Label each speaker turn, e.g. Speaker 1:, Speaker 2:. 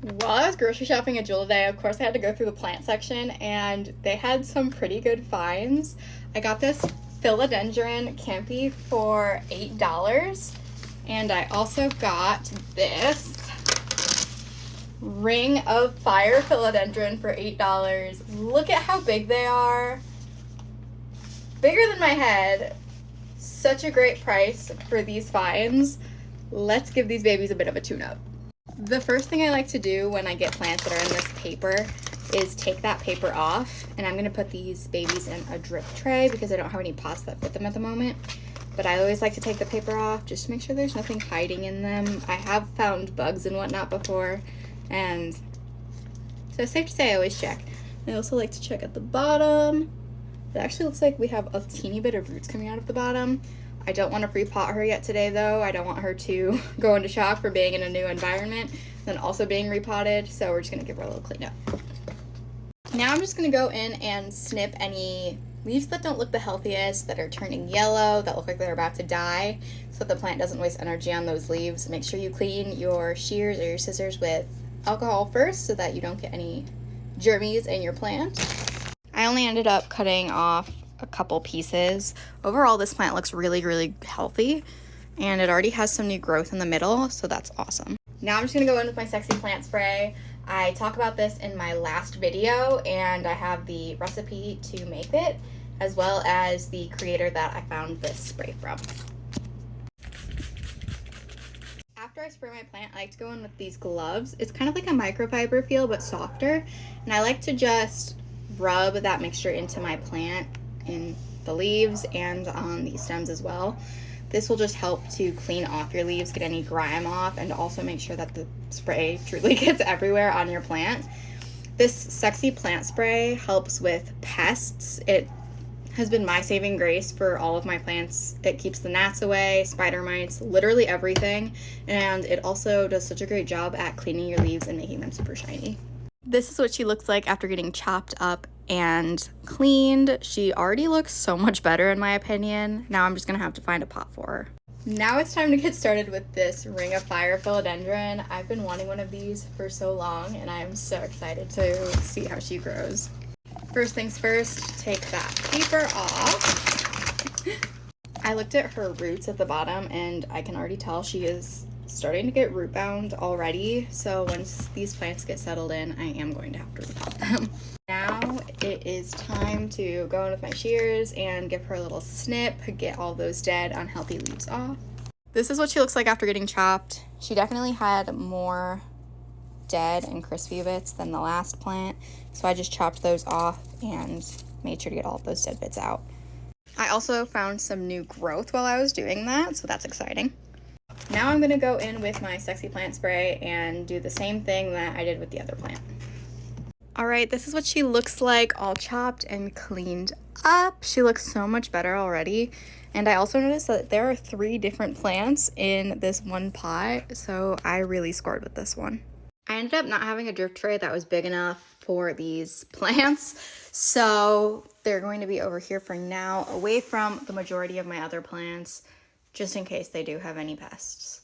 Speaker 1: While I was grocery shopping at Jewel today, of course I had to go through the plant section and they had some pretty good finds. I got this philodendron Kempe for $8 and I also got this ring of fire philodendron for $8. Look at how big they are. Bigger than my head. Such a great price for these finds. Let's give these babies a bit of a tune-up. The first thing I like to do when I get plants that are in this paper is take that paper off, and I'm going to put these babies in a drip tray because I don't have any pots that fit them at the moment. But I always like to take the paper off just to make sure there's nothing hiding in them. I have found bugs and whatnot before, and so it's safe to say I always check. I also like to check at the bottom. It actually looks like we have a teeny bit of roots coming out of the bottom. I don't want to pre-pot her yet today though. I don't want her to go into shock for being in a new environment, then also being repotted, so we're just going to give her a little cleanup. Now I'm just going to go in and snip any leaves that don't look the healthiest, that are turning yellow, that look like they're about to die, so that the plant doesn't waste energy on those leaves. Make sure you clean your shears or your scissors with alcohol first so that you don't get any germies in your plant. I only ended up cutting off a couple pieces. Overall, this plant looks really healthy, and it already has some new growth in the middle, so that's awesome. Now I'm just gonna go in with my Sexy Plant Spray. I talk about this in my last video, and I have the recipe to make it, as well as the creator that I found this spray from. After I spray my plant, I like to go in with these gloves. It's kind of like a microfiber feel, but softer, and I like to just rub that mixture into my plant, in the leaves and on the stems as well. This will just help to clean off your leaves, get any grime off, and also make sure that the spray truly gets everywhere on your plant. This Sexy Plant Spray helps with pests. It has been my saving grace for all of my plants. It keeps the gnats away, spider mites, literally everything, and it also does such a great job at cleaning your leaves and making them super shiny. This is what she looks like after getting chopped up and cleaned. She already looks so much better in my opinion. Now I'm just gonna have to find a pot for her. Now it's time to get started with this Ring of Fire philodendron. I've been wanting one of these for so long, and I'm so excited to see how she grows. First things first, take that paper off. I looked at her roots at the bottom, and I can already tell she is starting to get root bound already, so once these plants get settled in, I am going to have to repot them. Now it is time to go in with my shears and give her a little snip, get all those dead, unhealthy leaves off. This is what she looks like after getting chopped. She definitely had more dead and crispy bits than the last plant, so I just chopped those off and made sure to get all of those dead bits out. I also found some new growth while I was doing that, so that's exciting. Now I'm going to go in with my Sexy Plant Spray and do the same thing that I did with the other plant. Alright, this is what she looks like all chopped and cleaned up. She looks so much better already. And I also noticed that there are 3 different plants in this one pot, so I really scored with this one. I ended up not having a drip tray that was big enough for these plants, so they're going to be over here for now, away from the majority of my other plants, just in case they do have any pests.